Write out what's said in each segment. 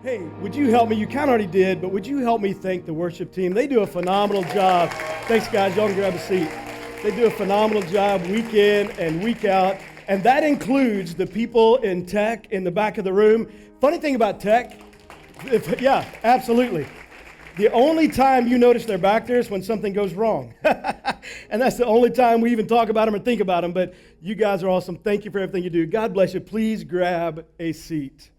Hey, would you help me? You kind of already did, but would you help me thank the worship team? They do a phenomenal job. Thanks, guys. Y'all can grab a seat. They do a phenomenal job week in and week out, and that includes the people in tech in the back of the room. Funny thing about tech, yeah, absolutely. The only time you notice they're back there is when something goes wrong. And that's the only time we even talk about them or think about them, but you guys are awesome. Thank you for everything you do. God bless you. Please grab a seat.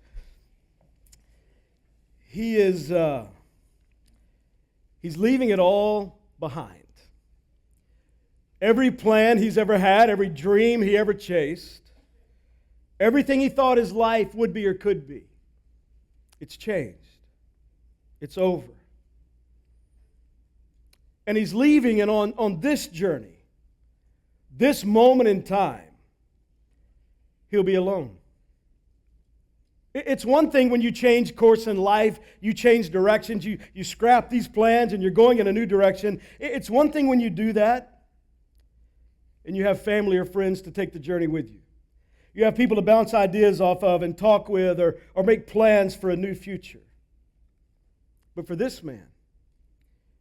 He's leaving it all behind. Every plan he's ever had, every dream he ever chased, everything he thought his life would be or could be, it's changed. It's over. And he's leaving, and on this journey, this moment in time, he'll be alone. It's one thing when you change course in life, you change directions, you scrap these plans and you're going in a new direction. It's one thing when you do that and you have family or friends to take the journey with you. You have people to bounce ideas off of and talk with or make plans for a new future. But for this man,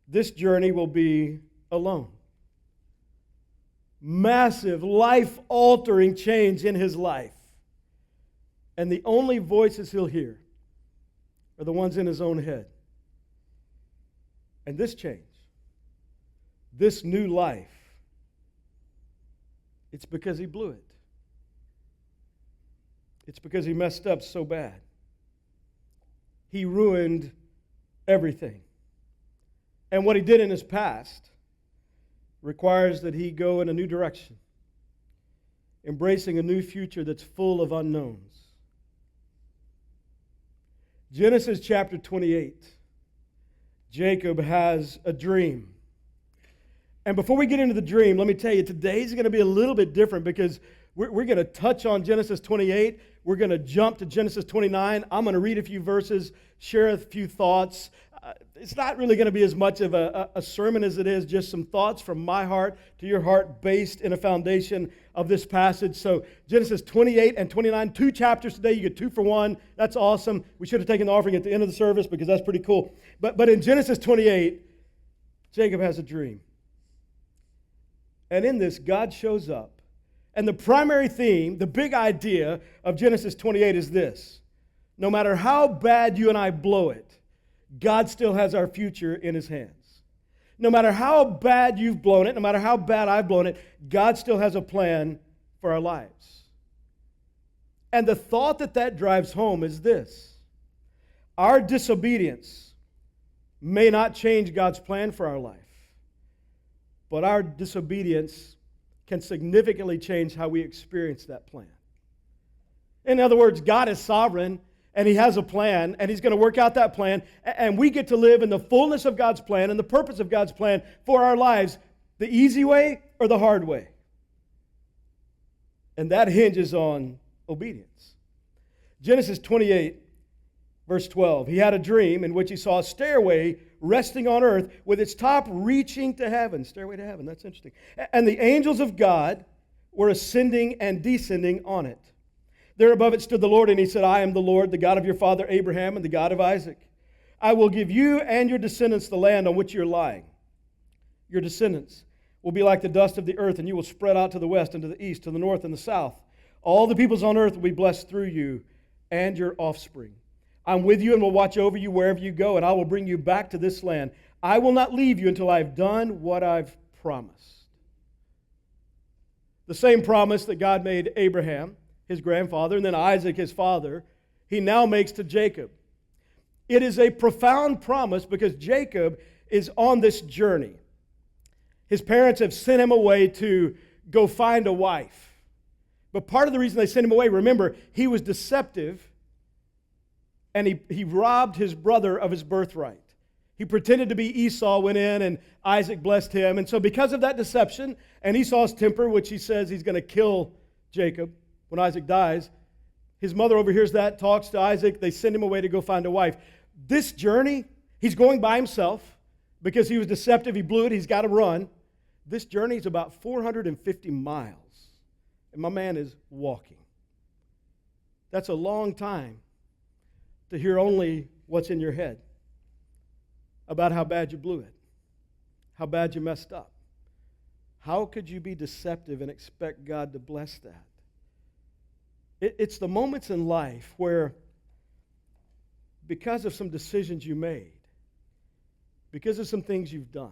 this journey will be alone. Massive, life-altering change in his life. And the only voices he'll hear are the ones in his own head. And this change, this new life, it's because he blew it. It's because he messed up so bad. He ruined everything. And what he did in his past requires that he go in a new direction, embracing a new future that's full of unknowns. Genesis chapter 28, Jacob has a dream. And before we get into the dream, let me tell you, today's going to be a little bit different because we're going to touch on Genesis 28. We're going to jump to Genesis 29. I'm going to read a few verses, share a few thoughts. It's not really going to be as much of a sermon as it is just some thoughts from my heart to your heart based in a foundation of this passage. So Genesis 28 and 29, 2 chapters today. You get 2 for 1. That's awesome. We should have taken the offering at the end of the service because that's pretty cool. But in Genesis 28, Jacob has a dream. And in this, God shows up. And the primary theme, the big idea of Genesis 28 is this. No matter how bad you and I blow it, God still has our future in His hands. No matter how bad you've blown it, no matter how bad I've blown it, God still has a plan for our lives. And the thought that drives home is this. Our disobedience may not change God's plan for our life, but our disobedience can significantly change how we experience that plan. In other words, God is sovereign, and He has a plan, and He's going to work out that plan, and we get to live in the fullness of God's plan and the purpose of God's plan for our lives, the easy way or the hard way. And that hinges on obedience. Genesis 28, verse 12. He had a dream in which he saw a stairway resting on earth with its top reaching to heaven. Stairway to heaven, that's interesting. And the angels of God were ascending and descending on it. There above it stood the Lord, and He said, I am the Lord, the God of your father Abraham and the God of Isaac. I will give you and your descendants the land on which you're lying. Your descendants will be like the dust of the earth, and you will spread out to the west and to the east, to the north and the south. All the peoples on earth will be blessed through you and your offspring. I'm with you and will watch over you wherever you go, and I will bring you back to this land. I will not leave you until I've done what I've promised. The same promise that God made Abraham, his grandfather, and then Isaac, his father, He now makes to Jacob. It is a profound promise because Jacob is on this journey. His parents have sent him away to go find a wife. But part of the reason they sent him away, remember, he was deceptive, and he robbed his brother of his birthright. He pretended to be Esau, went in, and Isaac blessed him. And so because of that deception and Esau's temper, which he says he's going to kill Jacob when Isaac dies, his mother overhears that, talks to Isaac. They send him away to go find a wife. This journey, he's going by himself because he was deceptive. He blew it. He's got to run. This journey is about 450 miles, and my man is walking. That's a long time to hear only what's in your head about how bad you blew it, how bad you messed up. How could you be deceptive and expect God to bless that? It's the moments in life where, because of some decisions you made, because of some things you've done,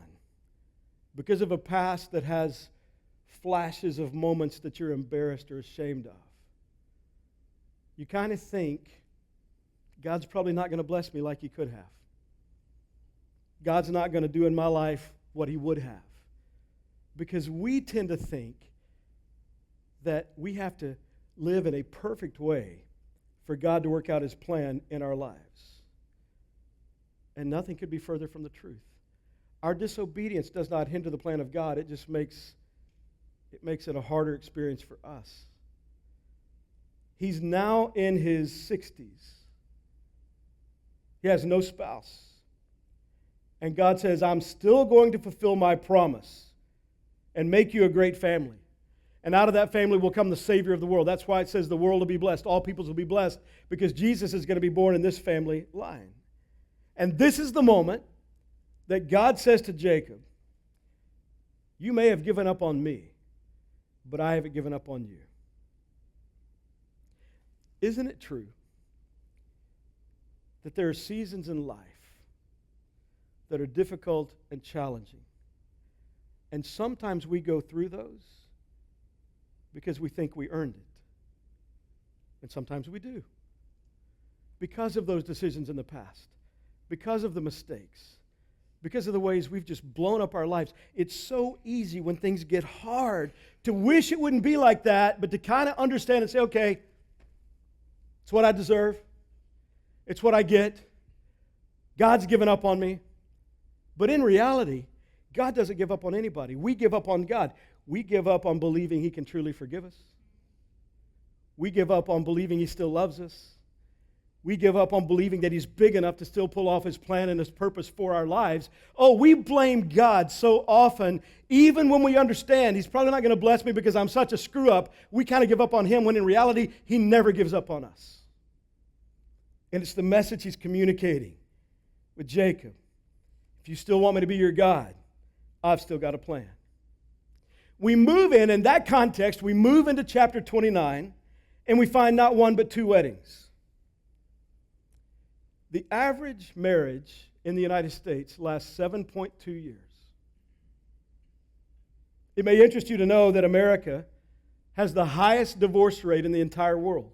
because of a past that has flashes of moments that you're embarrassed or ashamed of, you kind of think, God's probably not going to bless me like He could have. God's not going to do in my life what He would have. Because we tend to think that we have to live in a perfect way for God to work out His plan in our lives. And nothing could be further from the truth. Our disobedience does not hinder the plan of God. It just makes it a harder experience for us. He's now in his 60s. He has no spouse. And God says, I'm still going to fulfill my promise and make you a great family. And out of that family will come the Savior of the world. That's why it says the world will be blessed. All peoples will be blessed, because Jesus is going to be born in this family line. And this is the moment that God says to Jacob, you may have given up on me, but I haven't given up on you. Isn't it true that there are seasons in life that are difficult and challenging? And sometimes we go through those because we think we earned it. And sometimes we do. Because of those decisions in the past, because of the mistakes, because of the ways we've just blown up our lives. It's so easy when things get hard to wish it wouldn't be like that, but to kind of understand and say, okay, it's what I deserve. It's what I get. God's given up on me. But in reality, God doesn't give up on anybody. We give up on God. We give up on believing He can truly forgive us. We give up on believing He still loves us. We give up on believing that He's big enough to still pull off His plan and His purpose for our lives. Oh, we blame God so often, even when we understand He's probably not going to bless me because I'm such a screw-up. We kind of give up on Him when in reality, He never gives up on us. And it's the message He's communicating with Jacob. If you still want me to be your God, I've still got a plan. We move in that context, we move into chapter 29, and we find not one but two weddings. The average marriage in the United States lasts 7.2 years. It may interest you to know that America has the highest divorce rate in the entire world.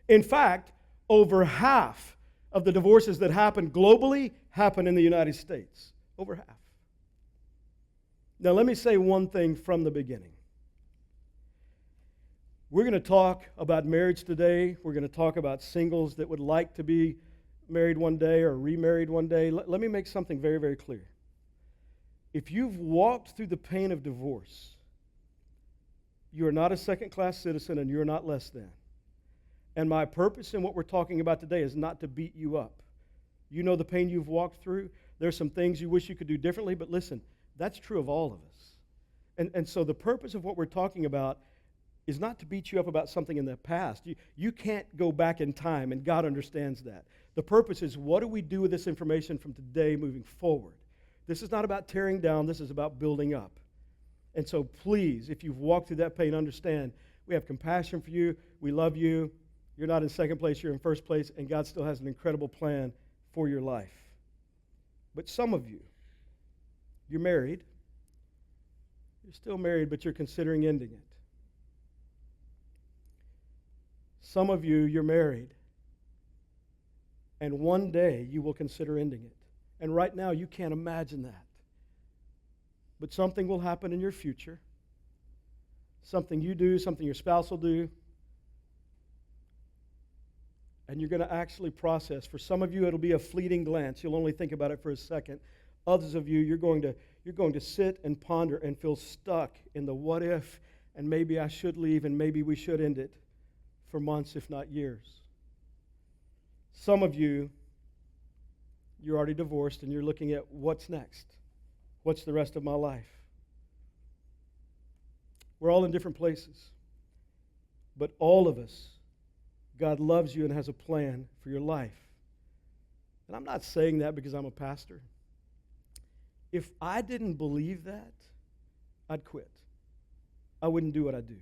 In fact, over half of the divorces that happen globally happen in the United States. Over half. Now, let me say one thing from the beginning. We're going to talk about marriage today. We're going to talk about singles that would like to be married one day or remarried one day. Let me make something very, very clear. If you've walked through the pain of divorce, you are not a second-class citizen and you're not less than. And my purpose in what we're talking about today is not to beat you up. You know the pain you've walked through. There's some things you wish you could do differently, but listen, that's true of all of us. And so the purpose of what we're talking about is not to beat you up about something in the past. You can't go back in time, and God understands that. The purpose is, what do we do with this information from today moving forward? This is not about tearing down. This is about building up. And so please, if you've walked through that pain, understand we have compassion for you. We love you. You're not in second place. You're in first place, and God still has an incredible plan for your life. But some of you, you're married. You're still married, but you're considering ending it. Some of you, you're married, and one day you will consider ending it. And right now, you can't imagine that. But something will happen in your future. Something you do, something your spouse will do. And you're going to actually process. For some of you, it'll be a fleeting glance. You'll only think about it for a second. Others of you, you're going to sit and ponder and feel stuck in the what if, and maybe I should leave, and maybe we should end it for months, if not years. Some of you, you're already divorced, and you're looking at what's next. What's the rest of my life? We're all in different places. But all of us, God loves you and has a plan for your life. And I'm not saying that because I'm a pastor. If I didn't believe that, I'd quit. I wouldn't do what I do.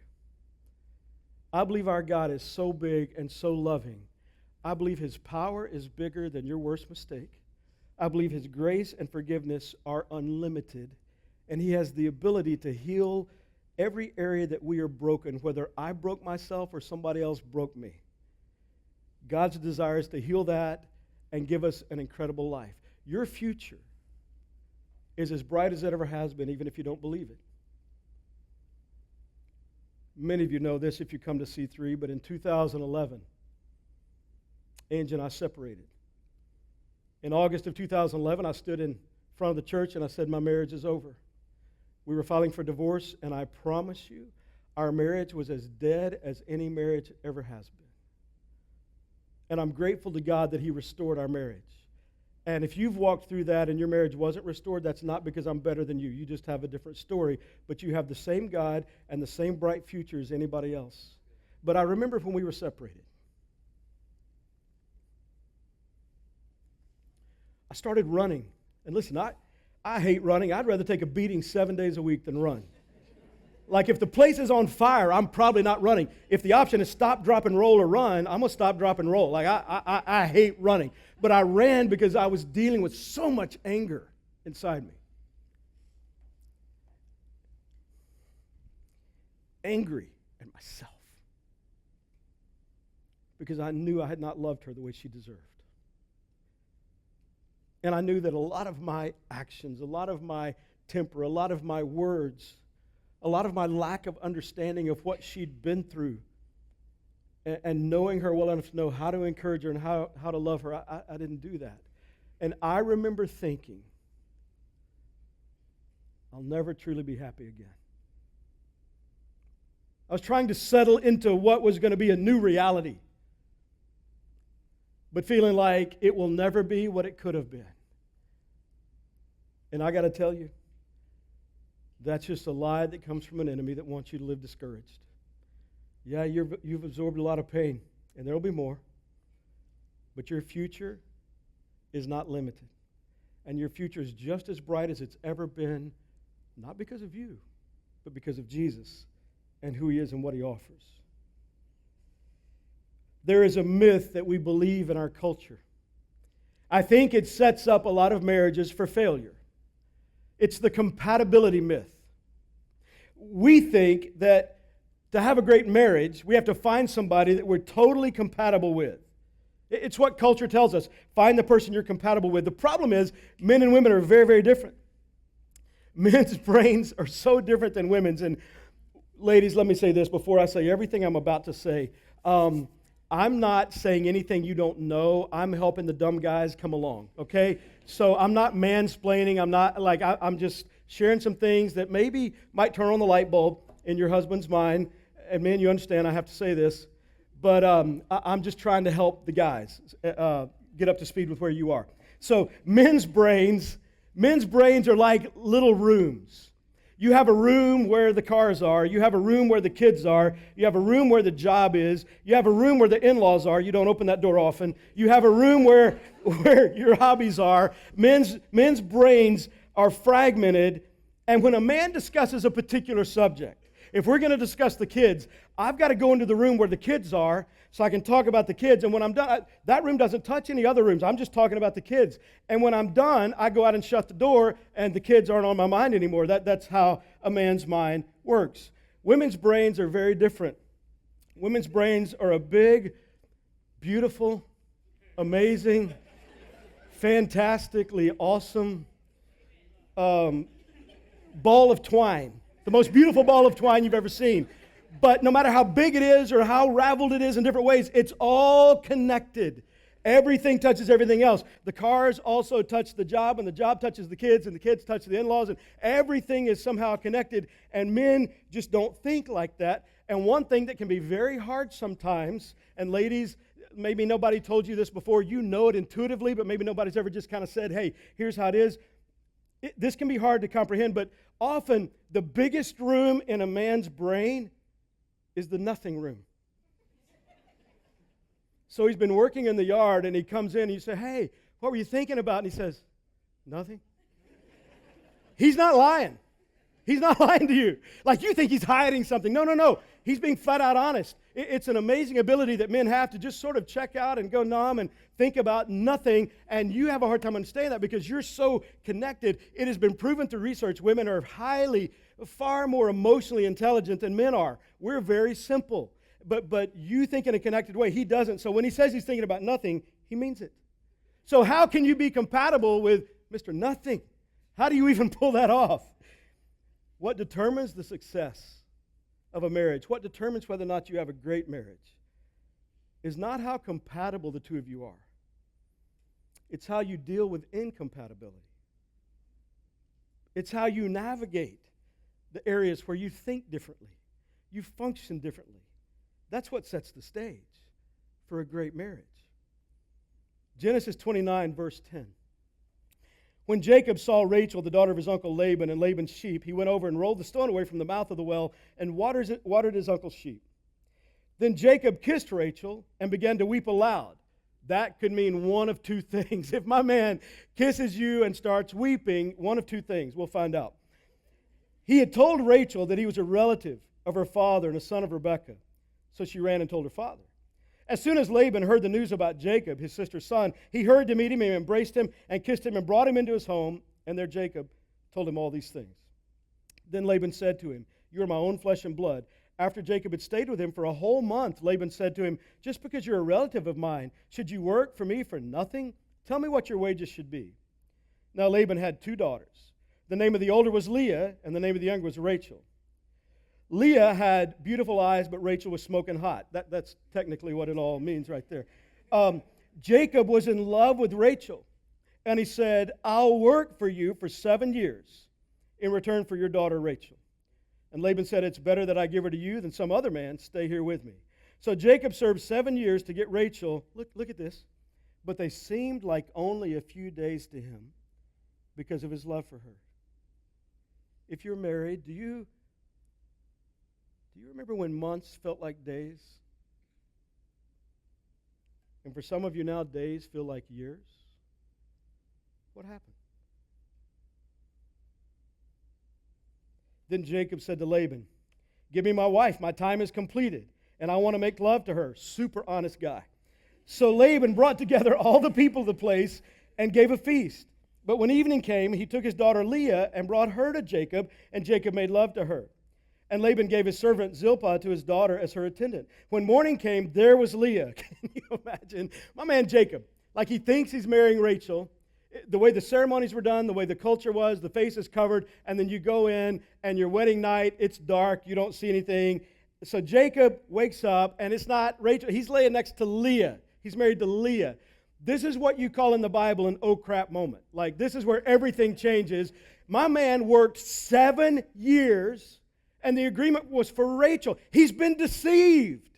I believe our God is so big and so loving. I believe His power is bigger than your worst mistake. I believe His grace and forgiveness are unlimited. And He has the ability to heal every area that we are broken, whether I broke myself or somebody else broke me. God's desire is to heal that and give us an incredible life. Your future is as bright as it ever has been, even if you don't believe it. Many of you know this if you come to C3, but in 2011, Angie and I separated. In August of 2011, I stood in front of the church and I said, my marriage is over. We were filing for divorce, and I promise you, our marriage was as dead as any marriage ever has been. And I'm grateful to God that He restored our marriage. And if you've walked through that and your marriage wasn't restored, that's not because I'm better than you. You just have a different story. But you have the same God and the same bright future as anybody else. But I remember when we were separated. I started running. And listen, I hate running. I'd rather take a beating 7 days a week than run. Like if the place is on fire, I'm probably not running. If the option is stop, drop, and roll or run, I'm going to stop, drop, and roll. Like I hate running. But I ran because I was dealing with so much anger inside me. Angry at myself. Because I knew I had not loved her the way she deserved. And I knew that a lot of my actions, a lot of my temper, a lot of my words, a lot of my lack of understanding of what she'd been through and knowing her well enough to know how to encourage her and how to love her, I didn't do that. And I remember thinking, I'll never truly be happy again. I was trying to settle into what was going to be a new reality, but feeling like it will never be what it could have been. And I got to tell you, that's just a lie that comes from an enemy that wants you to live discouraged. Yeah, you've absorbed a lot of pain, and there will be more. But your future is not limited. And your future is just as bright as it's ever been, not because of you, but because of Jesus and who He is and what He offers. There is a myth that we believe in our culture. I think it sets up a lot of marriages for failure. It's the compatibility myth. We think that to have a great marriage, we have to find somebody that we're totally compatible with. It's what culture tells us. Find the person you're compatible with. The problem is, men and women are very, very different. Men's brains are so different than women's. And ladies, let me say this before I say everything I'm about to say. I'm not saying anything you don't know. I'm helping the dumb guys come along, okay? So I'm not mansplaining. I'm just sharing some things that maybe might turn on the light bulb in your husband's mind. And man, you understand I have to say this. But I'm just trying to help the guys get up to speed with where you are. So men's brains are like little rooms. You have a room where the cars are. You have a room where the kids are. You have a room where the job is. You have a room where the in-laws are. You don't open that door often. You have a room where your hobbies are. Men's brains are fragmented. And when a man discusses a particular subject, if we're going to discuss the kids, I've got to go into the room where the kids are so I can talk about the kids. And when I'm done, that room doesn't touch any other rooms. I'm just talking about the kids. And when I'm done, I go out and shut the door, and the kids aren't on my mind anymore. That's how a man's mind works. Women's brains are very different. Women's brains are a big, beautiful, amazing, fantastically awesome ball of twine. The most beautiful ball of twine you've ever seen. But no matter how big it is or how raveled it is in different ways, it's all connected. Everything touches everything else. The cars also touch the job, and the job touches the kids, and the kids touch the in-laws, and everything is somehow connected. And men just don't think like that. And one thing that can be very hard sometimes, and ladies, maybe nobody told you this before, you know it intuitively, but maybe nobody's ever just kind of said, hey, here's how it is. This can be hard to comprehend, but often the biggest room in a man's brain is the nothing room. So he's been working in the yard, and he comes in and you say, hey, what were you thinking about? And he says, nothing. He's not lying. He's not lying to you. Like you think he's hiding something. No, no, no. He's being flat out honest. It's an amazing ability that men have to just sort of check out and go numb and think about nothing. And you have a hard time understanding that because you're so connected. It has been proven through research women are far more emotionally intelligent than men are. We're very simple. But you think in a connected way. He doesn't. So when he says he's thinking about nothing, he means it. So how can you be compatible with Mr. Nothing? How do you even pull that off? What determines the success of a marriage, what determines whether or not you have a great marriage, is not how compatible the two of you are. It's how you deal with incompatibility. It's how you navigate the areas where you think differently, you function differently. That's what sets the stage for a great marriage. Genesis 29, verse 10. When Jacob saw Rachel, the daughter of his uncle Laban, and Laban's sheep, he went over and rolled the stone away from the mouth of the well and watered his uncle's sheep. Then Jacob kissed Rachel and began to weep aloud. That could mean one of two things. If my man kisses you and starts weeping, one of two things. We'll find out. He had told Rachel that he was a relative of her father and a son of Rebekah. So she ran and told her father. As soon as Laban heard the news about Jacob, his sister's son, he hurried to meet him and embraced him and kissed him and brought him into his home. And there Jacob told him all these things. Then Laban said to him, "You are my own flesh and blood." After Jacob had stayed with him for a whole month, Laban said to him, "Just because you're a relative of mine, should you work for me for nothing? Tell me what your wages should be." Now Laban had 2 daughters. The name of the older was Leah, and the name of the younger was Rachel. Leah had beautiful eyes, but Rachel was smoking hot. That's technically what it all means right there. Jacob was in love with Rachel, and he said, "I'll work for you for 7 years in return for your daughter Rachel." And Laban said, "It's better that I give her to you than some other man. Stay here with me." So Jacob served 7 years to get Rachel. Look at this. But they seemed like only a few days to him because of his love for her. If you're married, do you remember when months felt like days? And for some of you now, days feel like years. What happened? Then Jacob said to Laban, "Give me my wife. My time is completed, and I want to make love to her." Super honest guy. So Laban brought together all the people of the place and gave a feast. But when evening came, he took his daughter Leah and brought her to Jacob, and Jacob made love to her. And Laban gave his servant Zilpah to his daughter as her attendant. When morning came, there was Leah. Can you imagine? My man Jacob, like he thinks he's marrying Rachel. The way the ceremonies were done, the way the culture was, the face is covered, and then you go in, and your wedding night, it's dark, you don't see anything. So Jacob wakes up, and it's not Rachel. He's laying next to Leah. He's married to Leah. This is what you call in the Bible an oh crap moment. Like, this is where everything changes. My man worked 7 years, and the agreement was for Rachel. He's been deceived.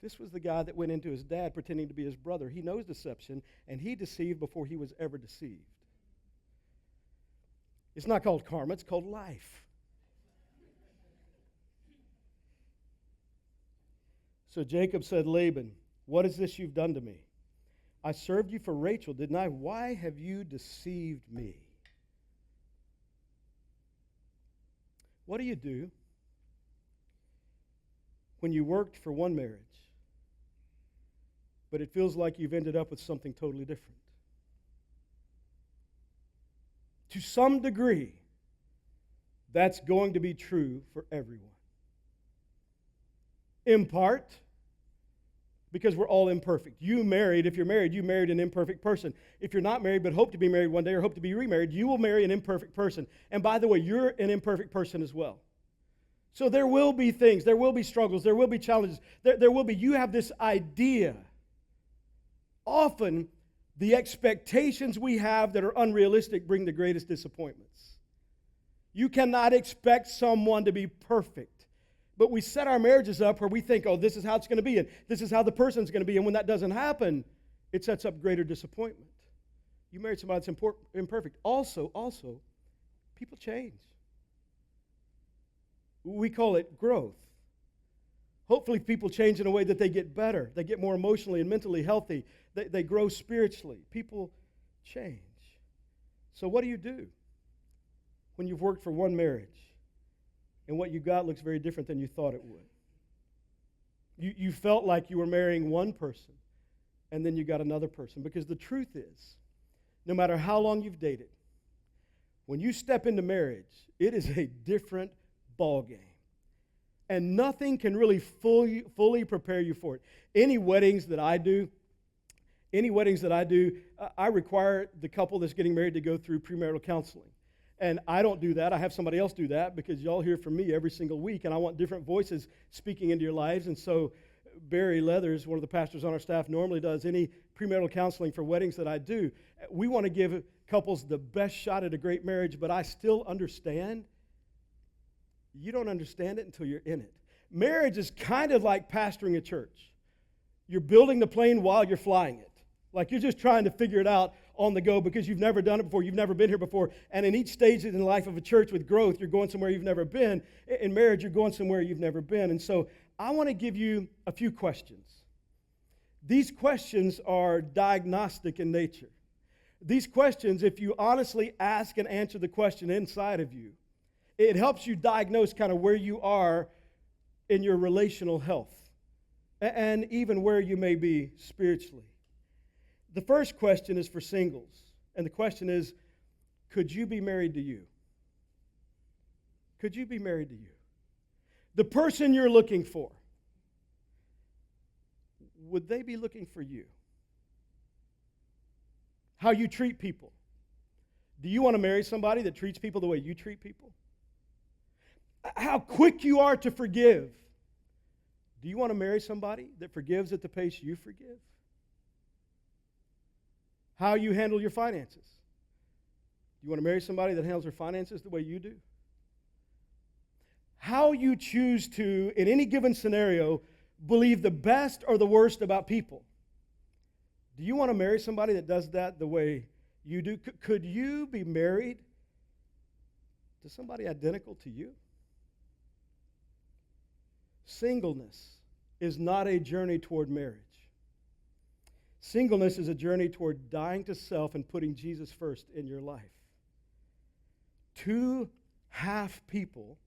This was the guy that went into his dad pretending to be his brother. He knows deception, and he deceived before he was ever deceived. It's not called karma, it's called life. So Jacob said, "Laban, what is this you've done to me? I served you for Rachel, didn't I? Why have you deceived me?" What do you do when you worked for one marriage, but it feels like you've ended up with something totally different? To some degree, that's going to be true for everyone. In part, because we're all imperfect. If you're married, you married an imperfect person. If you're not married but hope to be married one day or hope to be remarried, you will marry an imperfect person. And by the way, you're an imperfect person as well. So there will be things, there will be struggles, there will be challenges. You have this idea. Often, the expectations we have that are unrealistic bring the greatest disappointments. You cannot expect someone to be perfect. But we set our marriages up where we think, oh, this is how it's going to be, and this is how the person's going to be. And when that doesn't happen, it sets up greater disappointment. You married somebody that's imperfect. Also, people change. We call it growth. Hopefully people change in a way that they get better. They get more emotionally and mentally healthy. They grow spiritually. People change. So what do you do when you've worked for one marriage and what you got looks very different than you thought it would? You felt like you were marrying one person, and then you got another person. Because the truth is, no matter how long you've dated, when you step into marriage, it is a different ballgame. And nothing can really fully prepare you for it. Any weddings that I do, I require the couple that's getting married to go through premarital counseling. And I don't do that. I have somebody else do that because y'all hear from me every single week, and I want different voices speaking into your lives. And so Barry Leathers, one of the pastors on our staff, normally does any premarital counseling for weddings that I do. We want to give couples the best shot at a great marriage, but I still understand. You don't understand it until you're in it. Marriage is kind of like pastoring a church. You're building the plane while you're flying it. Like you're just trying to figure it out on the go because you've never done it before, you've never been here before. And in each stage in the life of a church with growth, you're going somewhere you've never been. In marriage, you're going somewhere you've never been. And so I want to give you a few questions. These questions are diagnostic in nature. These questions, if you honestly ask and answer the question inside of you, it helps you diagnose kind of where you are in your relational health and even where you may be spiritually. The first question is for singles, and the question is, could you be married to you? Could you be married to you? The person you're looking for, would they be looking for you? How you treat people. Do you want to marry somebody that treats people the way you treat people? How quick you are to forgive. Do you want to marry somebody that forgives at the pace you forgive? How you handle your finances. You want to marry somebody that handles their finances the way you do? How you choose to, in any given scenario, believe the best or the worst about people. Do you want to marry somebody that does that the way you do? Could you be married to somebody identical to you? Singleness is not a journey toward marriage. Singleness is a journey toward dying to self and putting Jesus first in your life. Two half people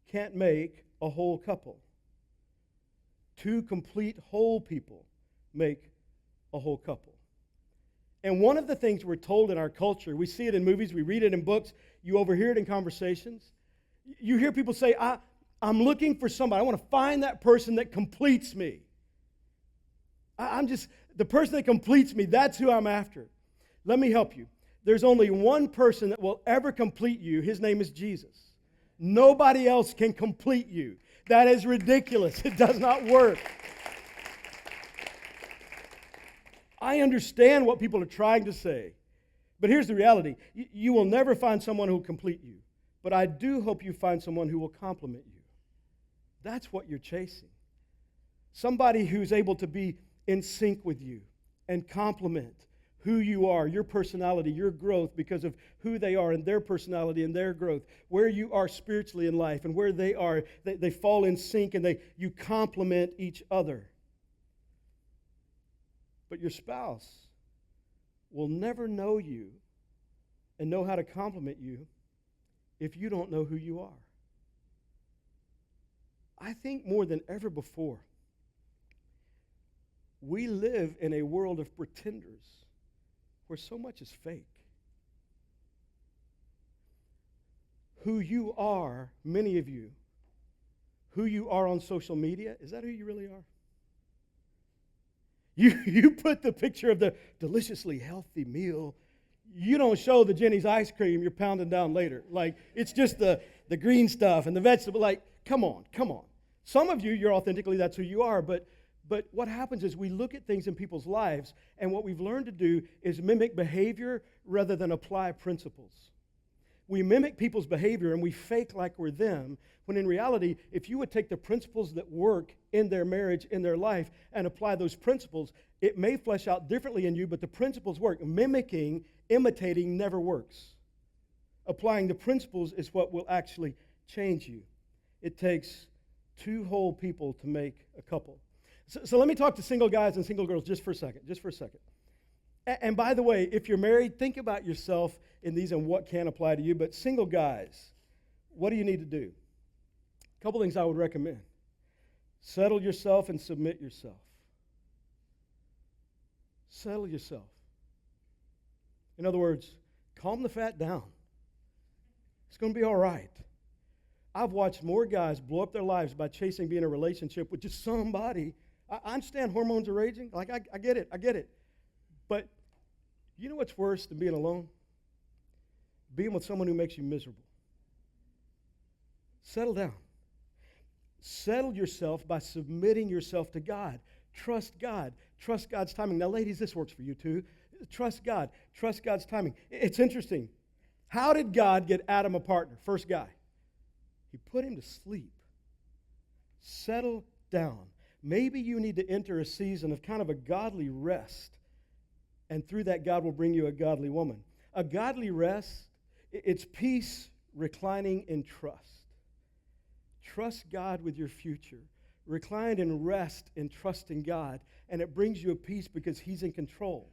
can't make a whole couple. Two complete whole people make a whole couple. And one of the things we're told in our culture, we see it in movies, we read it in books, you overhear it in conversations. You hear people say, I'm looking for somebody. I want to find that person that completes me. The person that completes me, that's who I'm after. Let me help you. There's only one person that will ever complete you. His name is Jesus. Nobody else can complete you. That is ridiculous. It does not work. I understand what people are trying to say, but here's the reality. You will never find someone who will complete you, but I do hope you find someone who will complement you. That's what you're chasing. Somebody who's able to be in sync with you and complement who you are, your personality, your growth because of who they are and their personality and their growth, where you are spiritually in life and where they are. They fall in sync and you complement each other. But your spouse will never know you and know how to complement you if you don't know who you are. I think more than ever before, we live in a world of pretenders where so much is fake. Who you are, many of you, who you are on social media, is that who you really are? You put the picture of the deliciously healthy meal. You don't show the Jenny's ice cream you're pounding down later. Like, it's just the green stuff and the vegetable. Like, come on. Some of you, you're authentically, that's who you are. But what happens is we look at things in people's lives, and what we've learned to do is mimic behavior rather than apply principles. We mimic people's behavior, and we fake like we're them, when in reality, if you would take the principles that work in their marriage, in their life, and apply those principles, it may flesh out differently in you, but the principles work. Mimicking, imitating never works. Applying the principles is what will actually change you. It takes two whole people to make a couple. So let me talk to single guys and single girls just for a second, And by the way, if you're married, think about yourself in these and what can apply to you. But single guys, what do you need to do? A couple things I would recommend. Settle yourself and submit yourself. Settle yourself. In other words, calm the fat down. It's going to be all right. I've watched more guys blow up their lives by chasing being in a relationship with just somebody. I understand hormones are raging. Like, I get it. But you know what's worse than being alone? Being with someone who makes you miserable. Settle down. Settle yourself by submitting yourself to God. Trust God. Trust God's timing. Now, ladies, this works for you too. Trust God. Trust God's timing. It's interesting. How did God get Adam a partner? First guy. He put him to sleep. Settle down. Maybe you need to enter a season of kind of a godly rest. And through that, God will bring you a godly woman. A godly rest, it's peace reclining in trust. Trust God with your future. Recline and rest in trusting God. And it brings you a peace because He's in control.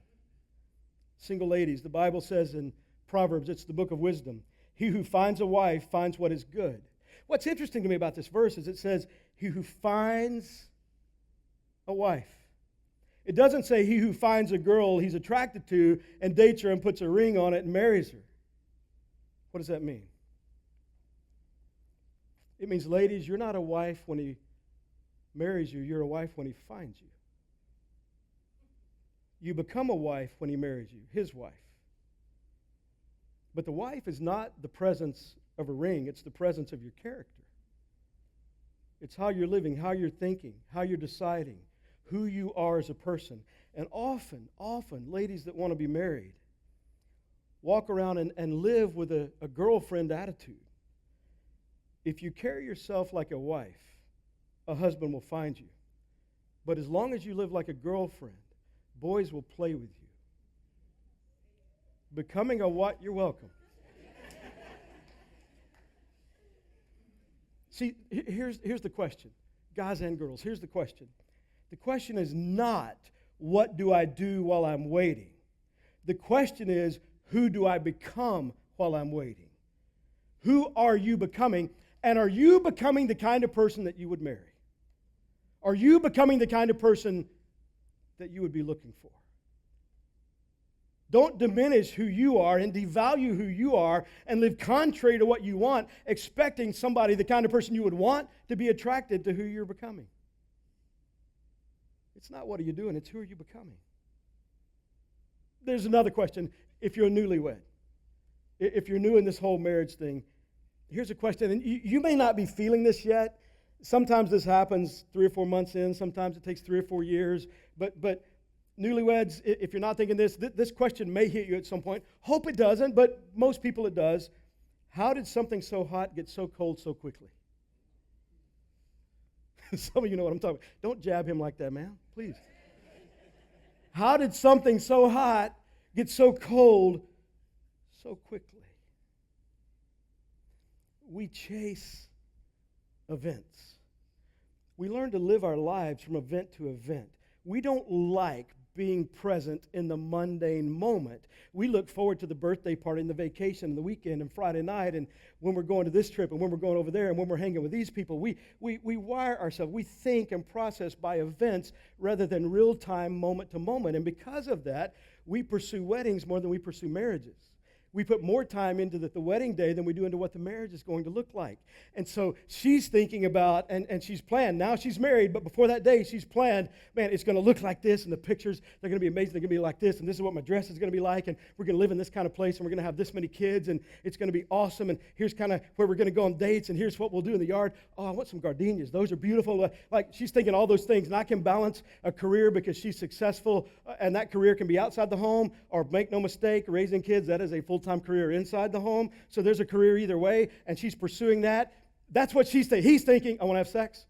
Single ladies, the Bible says in Proverbs, it's the book of wisdom, he who finds a wife finds what is good. What's interesting to me about this verse is it says, he who finds a wife. It doesn't say he who finds a girl he's attracted to and dates her and puts a ring on it and marries her. What does that mean? It means, ladies, you're not a wife when he marries you. You're a wife when he finds you. You become a wife when he marries you, his wife. But the wife is not the presence of a ring. It's the presence of your character. It's how you're living, how you're thinking, how you're deciding, who you are as a person. And often, ladies that want to be married walk around and live with a girlfriend attitude. If you carry yourself like a wife, a husband will find you. But as long as you live like a girlfriend, boys will play with you. Becoming a what? You're welcome. See, here's the question. Guys and girls, here's the question. The question is not, what do I do while I'm waiting? The question is, who do I become while I'm waiting? Who are you becoming? And are you becoming the kind of person that you would marry? Are you becoming the kind of person that you would be looking for? Don't diminish who you are and devalue who you are and live contrary to what you want, expecting somebody, the kind of person you would want, to be attracted to who you're becoming. It's not what are you doing, it's who are you becoming. There's another question. If you're a newlywed, if you're new in this whole marriage thing, here's a question. And you may not be feeling this yet. Sometimes this happens 3 or 4 months in. Sometimes it takes 3 or 4 years. But newlyweds, if you're not thinking this question may hit you at some point. Hope it doesn't, but most people it does. How did something so hot get so cold so quickly? Some of you know what I'm talking about. Don't jab him like that, man. Please. How did something so hot get so cold so quickly? We chase events. We learn to live our lives from event to event. We don't like being present in the mundane moment. We look forward to the birthday party and the vacation and the weekend and Friday night and when we're going to this trip and when we're going over there and when we're hanging with these people. We wire ourselves. We think and process by events rather than real-time, moment to moment. And because of that, we pursue weddings more than we pursue marriages. We put more time into the wedding day than we do into what the marriage is going to look like. And so she's thinking about, and she's planned. Now she's married, but before that day, she's planned, man, it's going to look like this, and the pictures, they're going to be amazing. They're going to be like this, and this is what my dress is going to be like, and we're going to live in this kind of place, and we're going to have this many kids, and it's going to be awesome, and here's kind of where we're going to go on dates, and here's what we'll do in the yard. Oh, I want some gardenias. Those are beautiful. Like, she's thinking all those things, and I can balance a career because she's successful, and that career can be outside the home, or make no mistake, raising kids, that is a full-time career inside the home. So there's a career either way, and she's pursuing that. That's what she's thinking. He's thinking, I want to have sex.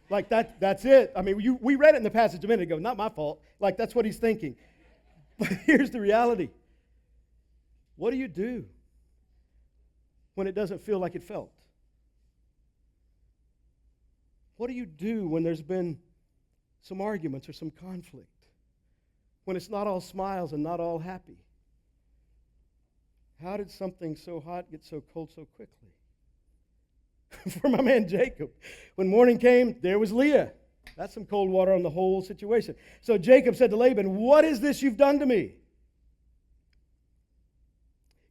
Like that's it. I mean, we read it in the passage a minute ago. Not my fault. Like, that's what he's thinking. But here's the reality. What do you do when it doesn't feel like it felt? What do you do when there's been some arguments or some conflict, when it's not all smiles and not all happy? How did something so hot get so cold so quickly? For my man Jacob, when morning came, there was Leah. That's some cold water on the whole situation. So Jacob said to Laban, "What is this you've done to me?"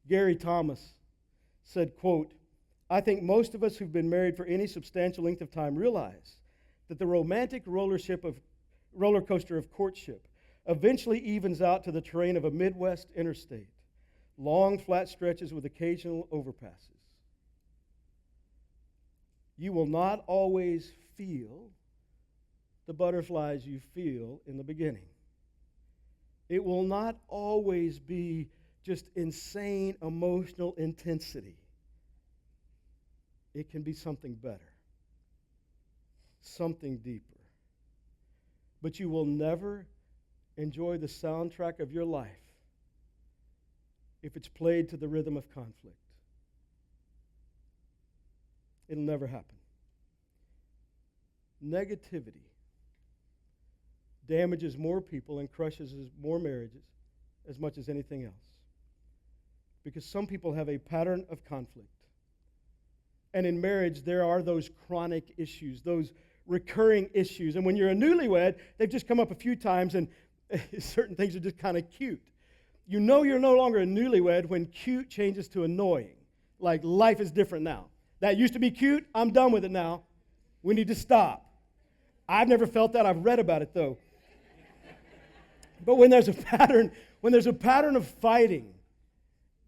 Gary Thomas said, quote, "I think most of us who've been married for any substantial length of time realize that the romantic roller coaster of courtship eventually evens out to the terrain of a Midwest interstate, long flat stretches with occasional overpasses. You will not always feel the butterflies you feel in the beginning. It will not always be just insane emotional intensity. It can be something better, something deeper. But you will never enjoy the soundtrack of your life if it's played to the rhythm of conflict. It'll never happen. Negativity damages more people and crushes more marriages as much as anything else. Because some people have a pattern of conflict. And in marriage, there are those chronic issues, those recurring issues. And when you're a newlywed, they've just come up a few times, and certain things are just kind of cute. You know you're no longer a newlywed when cute changes to annoying. Like, life is different now. That used to be cute. I'm done with it now. We need to stop. I've never felt that. I've read about it, though. But when there's a pattern of fighting,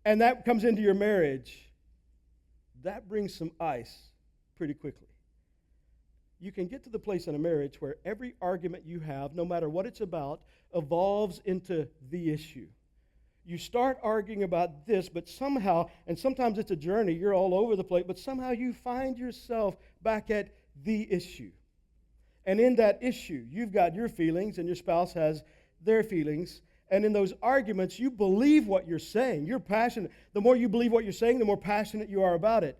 and that comes into your marriage, that brings some ice pretty quickly. You can get to the place in a marriage where every argument you have, no matter what it's about, evolves into the issue. You start arguing about this, but somehow, and sometimes it's a journey, you're all over the place, but somehow you find yourself back at the issue. And in that issue, you've got your feelings, and your spouse has their feelings. And in those arguments, you believe what you're saying. You're passionate. The more you believe what you're saying, the more passionate you are about it.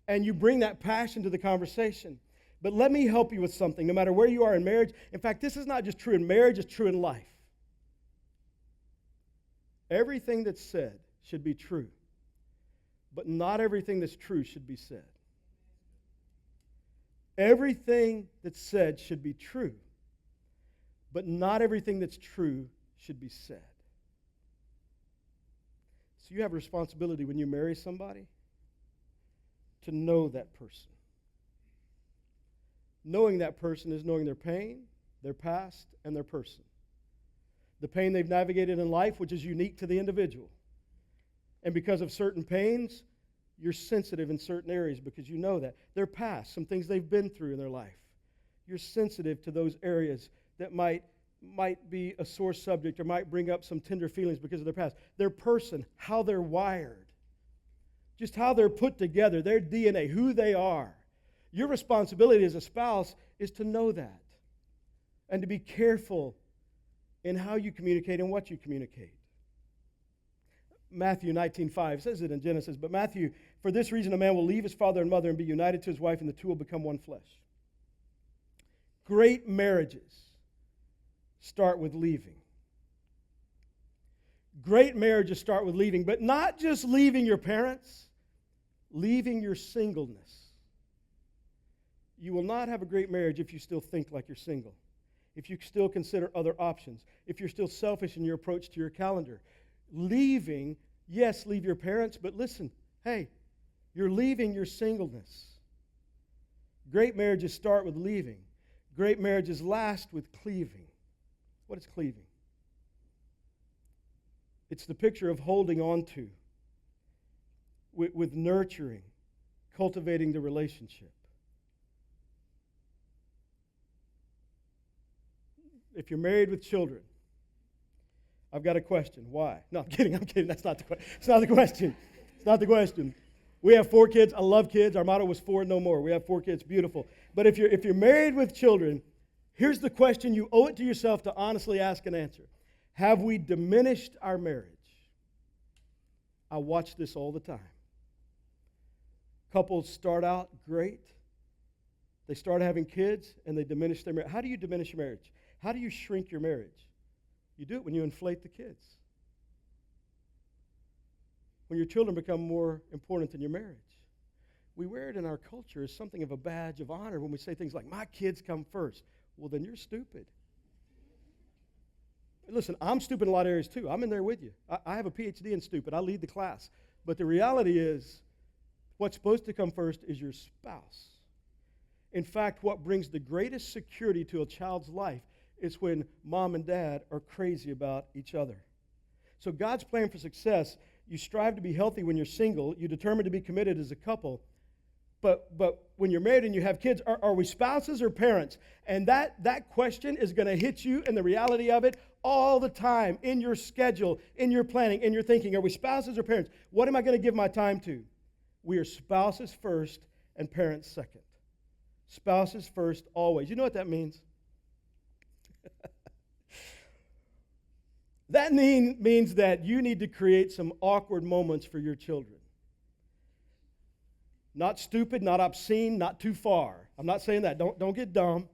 And you bring that passion to the conversation. But let me help you with something, no matter where you are in marriage. In fact, this is not just true in marriage, it's true in life. Everything that's said should be true. But not everything that's true should be said. Everything that's said should be true. But not everything that's true should be said. So you have a responsibility when you marry somebody to know that person. Knowing that person is knowing their pain, their past, and their person. The pain they've navigated in life, which is unique to the individual. And because of certain pains, you're sensitive in certain areas because you know that. Their past, some things they've been through in their life. You're sensitive to those areas that might be a sore subject or might bring up some tender feelings because of their past. Their person, how they're wired, just how they're put together, their DNA, who they are. Your responsibility as a spouse is to know that and to be careful in how you communicate and what you communicate. Matthew 19:5 says it in Genesis, but Matthew, for this reason a man will leave his father and mother and be united to his wife, and the two will become one flesh. Great marriages start with leaving. Great marriages start with leaving, but not just leaving your parents, leaving your singleness. You will not have a great marriage if you still think like you're single, if you still consider other options, if you're still selfish in your approach to your calendar. Leaving, yes, leave your parents, but listen, hey, you're leaving your singleness. Great marriages start with leaving. Great marriages last with cleaving. What is cleaving? It's the picture of holding on to, with nurturing, cultivating the relationship. If you're married with children, I've got a question. Why? No, I'm kidding. That's not the question. It's not the question. It's not the question. We have 4 kids. I love kids. Our motto was 4 no more. We have 4 kids. Beautiful. But if you're married with children, here's the question you owe it to yourself to honestly ask and answer. Have we diminished our marriage? I watch this all the time. Couples start out great. They start having kids, and they diminish their marriage. How do you diminish your marriage? How do you shrink your marriage? You do it when you inflate the kids. When your children become more important than your marriage. We wear it in our culture as something of a badge of honor when we say things like, my kids come first. Well, then you're stupid. Listen, I'm stupid in a lot of areas too. I'm in there with you. I have a PhD in stupid. I lead the class. But the reality is, what's supposed to come first is your spouse. In fact, what brings the greatest security to a child's life is when mom and dad are crazy about each other. So God's plan for success, you strive to be healthy when you're single. You determine to be committed as a couple. But when you're married and you have kids, are we spouses or parents? And that question is going to hit you in the reality of it all the time, in your schedule, in your planning, in your thinking. Are we spouses or parents? What am I going to give my time to? We are spouses first and parents second. Spouses first always. You know what that means? That means that you need to create some awkward moments for your children. Not stupid, not obscene, not too far. I'm not saying that. Don't get dumb.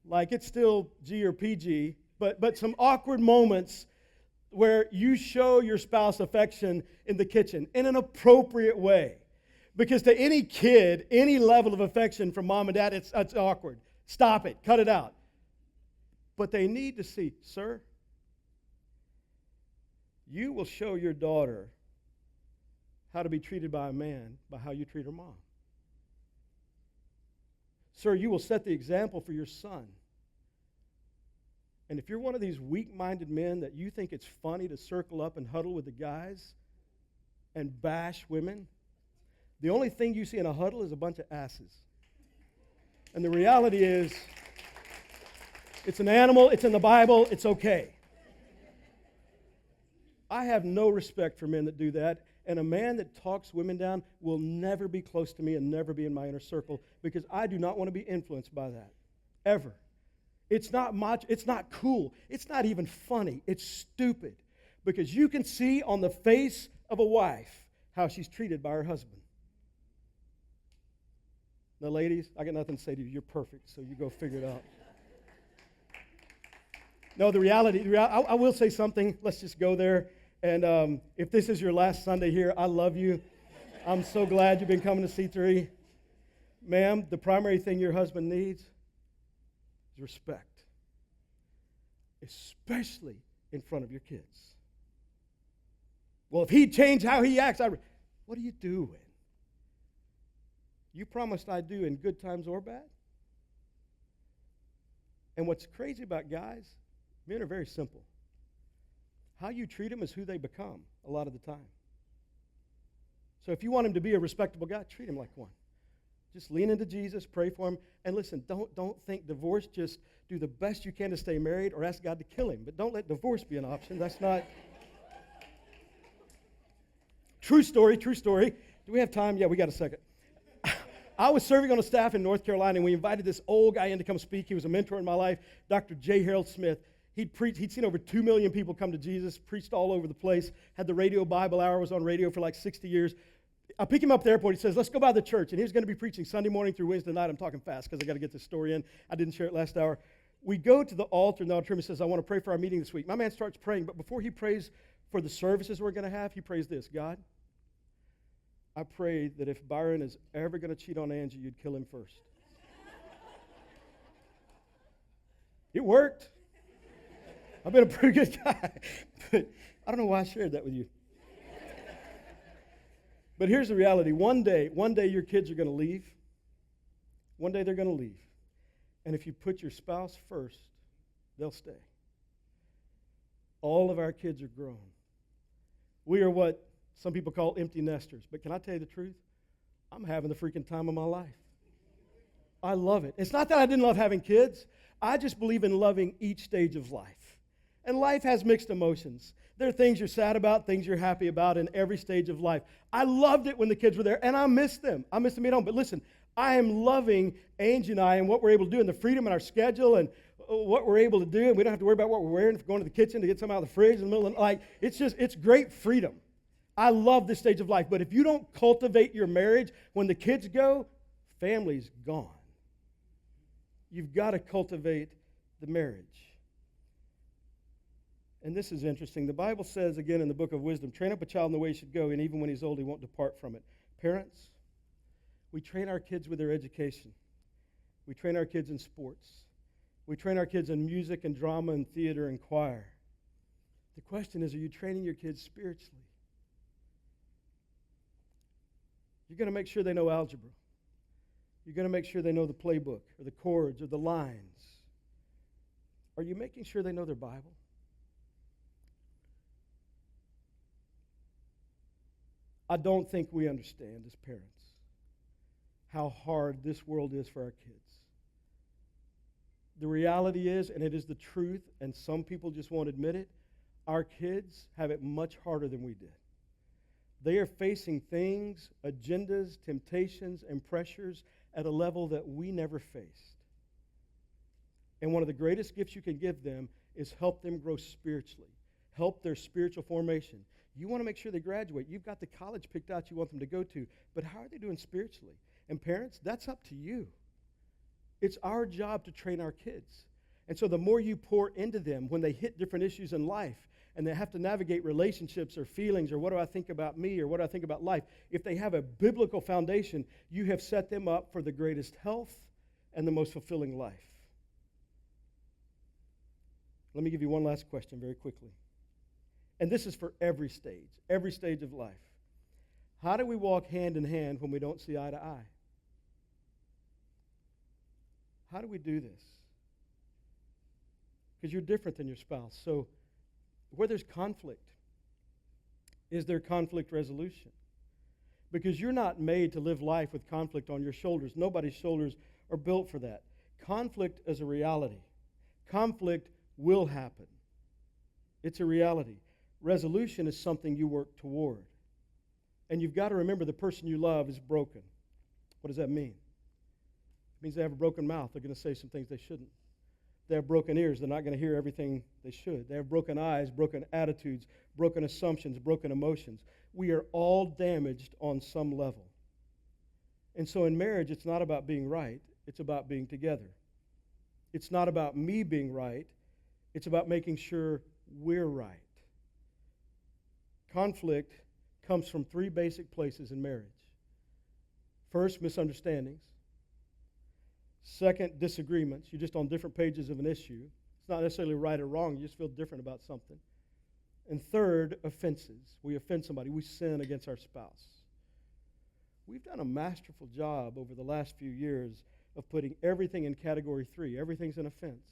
Like it's still G or PG, but some awkward moments where you show your spouse affection in the kitchen in an appropriate way. Because to any kid, any level of affection from mom and dad, it's awkward. Stop it. Cut it out. But they need to see, sir, you will show your daughter how to be treated by a man by how you treat her mom. Sir, you will set the example for your son. And if you're one of these weak-minded men that you think it's funny to circle up and huddle with the guys and bash women, the only thing you see in a huddle is a bunch of asses. And the reality is, it's an animal, it's in the Bible, it's okay. I have no respect for men that do that. And a man that talks women down will never be close to me and never be in my inner circle because I do not want to be influenced by that. Ever. It's not much, it's not cool. It's not even funny. It's stupid. Because you can see on the face of a wife how she's treated by her husband. Now, ladies, I got nothing to say to you. You're perfect, so you go figure it out. No, the reality, I will say something. Let's just go there. And if this is your last Sunday here, I love you. I'm so glad you've been coming to C3. Ma'am, the primary thing your husband needs is respect, especially in front of your kids. Well, if he'd change how he acts, what are you doing? You promised I'd do in good times or bad? And what's crazy about guys, men are very simple. How you treat them is who they become a lot of the time. So if you want him to be a respectable guy, treat him like one. Just lean into Jesus, pray for him, and listen, don't think divorce. Just do the best you can to stay married or ask God to kill him. But don't let divorce be an option. That's not... True story. Do we have time? Yeah, we got a second. I was serving on a staff in North Carolina, and we invited this old guy in to come speak. He was a mentor in my life, Dr. J. Harold Smith. He'd seen over 2 million people come to Jesus, preached all over the place, had the radio Bible hour, was on radio for like 60 years. I pick him up at the airport. He says, let's go by the church. And he was going to be preaching Sunday morning through Wednesday night. I'm talking fast because I got to get this story in. I didn't share it last hour. We go to the altar in the auditorium. He says, I want to pray for our meeting this week. My man starts praying, but before he prays for the services we're going to have, he prays this: God, I pray that if Byron is ever going to cheat on Angie, you'd kill him first. It worked. I've been a pretty good guy, but I don't know why I shared that with you. But here's the reality. One day your kids are going to leave. One day they're going to leave. And if you put your spouse first, they'll stay. All of our kids are grown. We are what some people call empty nesters. But can I tell you the truth? I'm having the freaking time of my life. I love it. It's not that I didn't love having kids. I just believe in loving each stage of life. And life has mixed emotions. There are things you're sad about, things you're happy about in every stage of life. I loved it when the kids were there, and I miss them. I miss them at home. But listen, I am loving Angie and I and what we're able to do and the freedom in our schedule and what we're able to do. And we don't have to worry about what we're wearing if we're going to the kitchen to get something out of the fridge in the middle of the night. It's great freedom. I love this stage of life. But if you don't cultivate your marriage, when the kids go, family's gone. You've got to cultivate the marriage. And this is interesting. The Bible says, again in the book of Wisdom, train up a child in the way he should go, and even when he's old, he won't depart from it. Parents, we train our kids with their education. We train our kids in sports. We train our kids in music and drama and theater and choir. The question is, are you training your kids spiritually? You're going to make sure they know algebra. You're going to make sure they know the playbook or the chords or the lines. Are you making sure they know their Bible? I don't think we understand as parents how hard this world is for our kids. The reality is, and it is the truth, and some people just won't admit it, our kids have it much harder than we did. They are facing things, agendas, temptations, and pressures at a level that we never faced. And one of the greatest gifts you can give them is help them grow spiritually, help their spiritual formation. You want to make sure they graduate. You've got the college picked out you want them to go to, but how are they doing spiritually? And parents, that's up to you. It's our job to train our kids. And so the more you pour into them when they hit different issues in life and they have to navigate relationships or feelings or what do I think about me or what do I think about life, if they have a biblical foundation, you have set them up for the greatest health and the most fulfilling life. Let me give you one last question very quickly. And this is for every stage of life. How do we walk hand in hand when we don't see eye to eye? How do we do this? Because you're different than your spouse. So where there's conflict, is there conflict resolution? Because you're not made to live life with conflict on your shoulders. Nobody's shoulders are built for that. Conflict is a reality. Conflict will happen. It's a reality. Resolution is something you work toward. And you've got to remember the person you love is broken. What does that mean? It means they have a broken mouth. They're going to say some things they shouldn't. They have broken ears. They're not going to hear everything they should. They have broken eyes, broken attitudes, broken assumptions, broken emotions. We are all damaged on some level. And so in marriage, it's not about being right. It's about being together. It's not about me being right. It's about making sure we're right. Conflict comes from three basic places in marriage. First, misunderstandings. Second, disagreements. You're just on different pages of an issue. It's not necessarily right or wrong. You just feel different about something. And third, offenses. We offend somebody. We sin against our spouse. We've done a masterful job over the last few years of putting everything in category 3. Everything's an offense.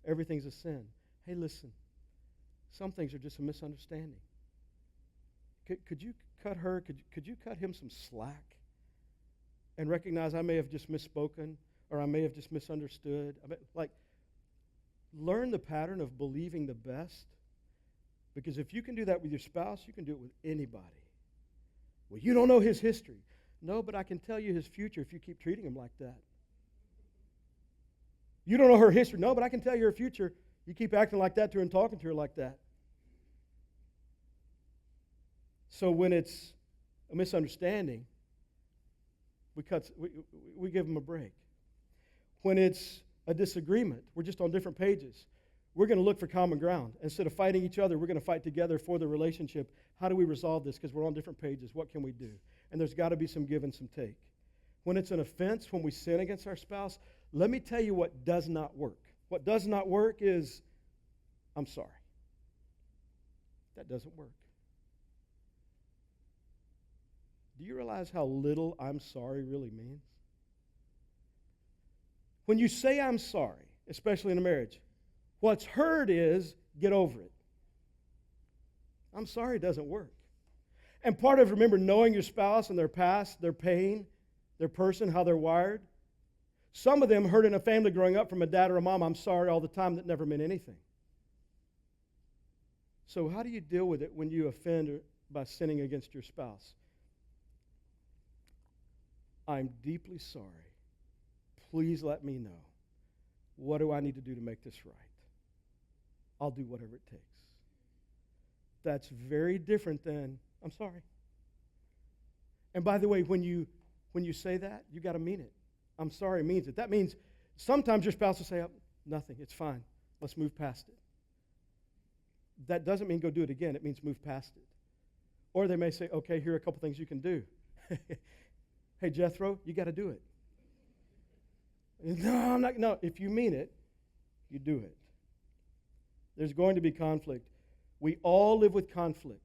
Everything's a sin. Hey, listen. Some things are just a misunderstanding. Could you cut her? Could you cut him some slack and recognize I may have just misspoken or I may have just misunderstood? Learn the pattern of believing the best, because if you can do that with your spouse, you can do it with anybody. Well, you don't know his history. No, but I can tell you his future if you keep treating him like that. You don't know her history. No, but I can tell you her future. You keep acting like that to her and talking to her like that. So when it's a misunderstanding, we give them a break. When it's a disagreement, we're just on different pages. We're going to look for common ground. Instead of fighting each other, we're going to fight together for the relationship. How do we resolve this? Because we're on different pages. What can we do? And there's got to be some give and some take. When it's an offense, when we sin against our spouse, let me tell you what does not work. What does not work is, I'm sorry. That doesn't work. Do you realize how little I'm sorry really means? When you say I'm sorry, especially in a marriage, what's heard is get over it. I'm sorry doesn't work. And part of, remember, knowing your spouse and their past, their pain, their person, how they're wired. Some of them heard in a family growing up from a dad or a mom, I'm sorry all the time, that never meant anything. So how do you deal with it when you offend by sinning against your spouse? I'm deeply sorry. Please let me know. What do I need to do to make this right? I'll do whatever it takes. That's very different than, I'm sorry. And by the way, when you say that, you got to mean it. I'm sorry means it. That means sometimes your spouse will say, Nothing. It's fine. Let's move past it. That doesn't mean go do it again. It means move past it. Or they may say, okay, here are a couple things you can do. Hey, Jethro, you got to do it. No, I'm not. No, if you mean it, you do it. There's going to be conflict. We all live with conflict.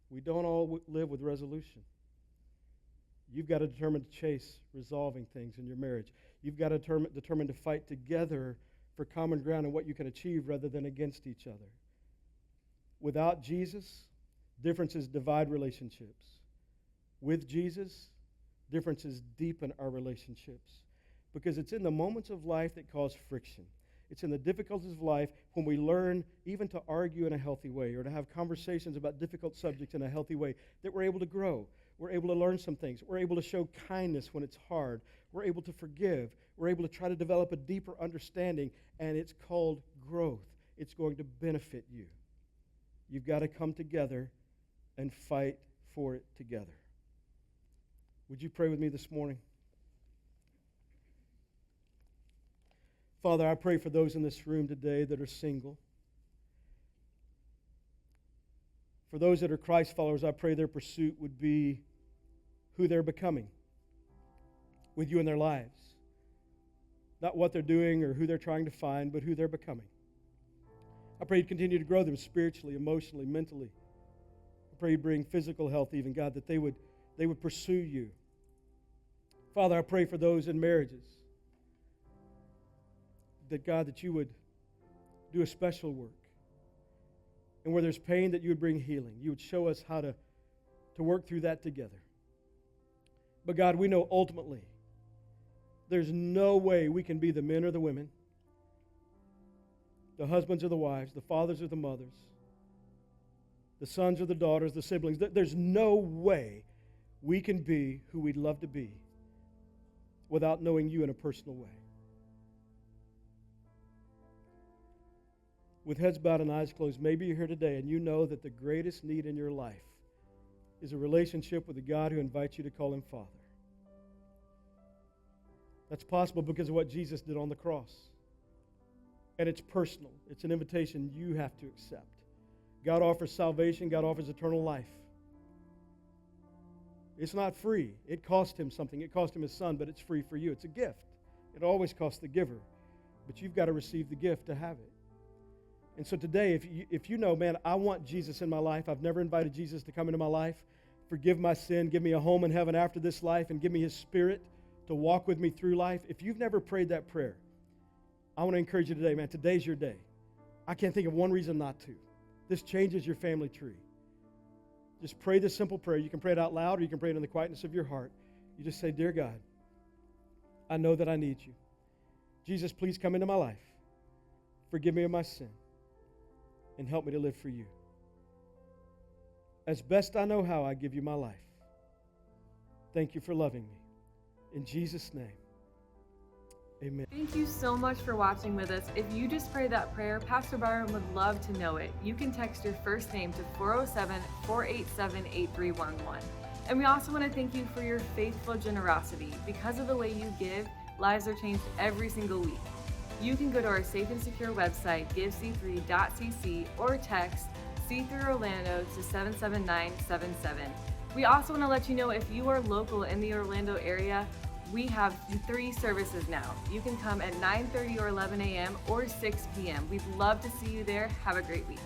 We don't all live with resolution. You've got to determine to chase resolving things in your marriage. You've got to determine to fight together for common ground and what you can achieve rather than against each other. Without Jesus, differences divide relationships. With Jesus, differences deepen our relationships. Because it's in the moments of life that cause friction. It's in the difficulties of life when we learn even to argue in a healthy way or to have conversations about difficult subjects in a healthy way that we're able to grow. We're able to learn some things. We're able to show kindness when it's hard. We're able to forgive. We're able to try to develop a deeper understanding, and it's called growth. It's going to benefit you. You've got to come together and fight for it together. Would you pray with me this morning? Father, I pray for those in this room today that are single. For those that are Christ followers, I pray their pursuit would be who they're becoming with you in their lives. Not what they're doing or who they're trying to find, but who they're becoming. I pray you'd continue to grow them spiritually, emotionally, mentally. I pray you'd bring physical health even, God, that they would pursue you. Father, I pray for those in marriages. That, God, that you would do a special work. And where there's pain, that you would bring healing. You would show us how to work through that together. But, God, we know ultimately there's no way we can be the men or the women, the husbands or the wives, the fathers or the mothers, the sons or the daughters, the siblings. There's no way we can be who we'd love to be without knowing you in a personal way. With heads bowed and eyes closed, maybe you're here today and you know that the greatest need in your life is a relationship with the God who invites you to call him Father. That's possible because of what Jesus did on the cross. And it's personal. It's an invitation you have to accept. God offers salvation. God offers eternal life. It's not free. It cost him something. It cost him his son, but it's free for you. It's a gift. It always costs the giver. But you've got to receive the gift to have it. And so today, if you know, man, I want Jesus in my life. I've never invited Jesus to come into my life. Forgive my sin. Give me a home in heaven after this life. And give me his Spirit to walk with me through life. If you've never prayed that prayer, I want to encourage you today, man. Today's your day. I can't think of one reason not to. This changes your family tree. Just pray this simple prayer. You can pray it out loud or you can pray it in the quietness of your heart. You just say, Dear God, I know that I need you. Jesus, please come into my life. Forgive me of my sin. And help me to live for you. As best I know how, I give you my life. Thank you for loving me. In Jesus' name, amen. Thank you so much for watching with us. If you just prayed that prayer, Pastor Byron would love to know it. You can text your first name to 407-487-8311. And we also want to thank you for your faithful generosity. Because of the way you give, lives are changed every single week. You can go to our safe and secure website, givec3.cc, or text C3 Orlando to 77977. We also want to let you know if you are local in the Orlando area, we have 3 services now. You can come at 9:30 or 11 a.m. or 6 p.m. We'd love to see you there. Have a great week.